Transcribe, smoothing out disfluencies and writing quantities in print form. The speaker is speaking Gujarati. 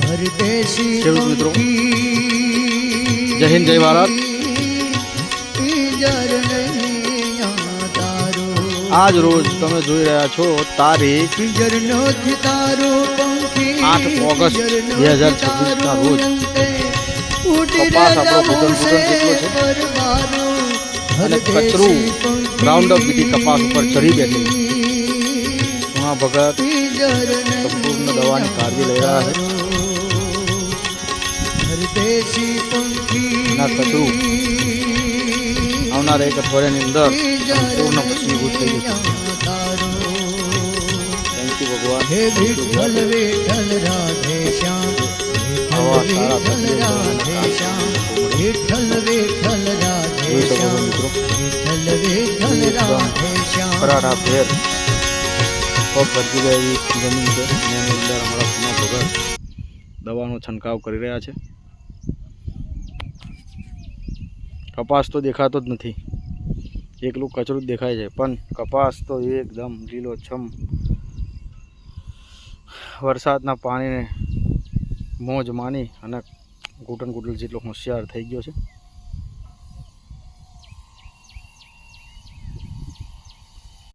ખેડૂત મિત્રો, જય હિન્દ, જય ભારત। આજ રોજ તમે જોઈ રહ્યા છો તારીખ 8 ઓગસ્ટ 2026 ના રોજ કપાસ આપણો ઘૂંટણ જેટલો છે અને કચરું ગ્રાઉન્ડ અપ બીટી કપાસ ઉપર ચડી બેઠી। ઉમા ભગત સંપૂર્ણ દવાની કાળજી લઈ રહ્યા છે અને કચરું આવનાર એક અઠવાડિયાની અંદર સંપૂર્ણ ભસ્મીભૂત થઈ જશે। થેન્ક યુ ભગવાન। આવા સારા મિત્રો પરાઠા ફેર ખૂબ ભરતી ગયેલી જમીન છે, એની અંદર અમારા ઉમા ભગત દવાનો છંટકાવ કરી રહ્યા છે। કપાસ તો દેખાતો જ નથી, એકલું કચરું જ દેખાય છે, પણ કપાસ તો એકદમ લીલોછમ વરસાદના પાણીને મોજ માની અને ઘૂંટણ જેટલો હોશિયાર થઈ ગયો છે।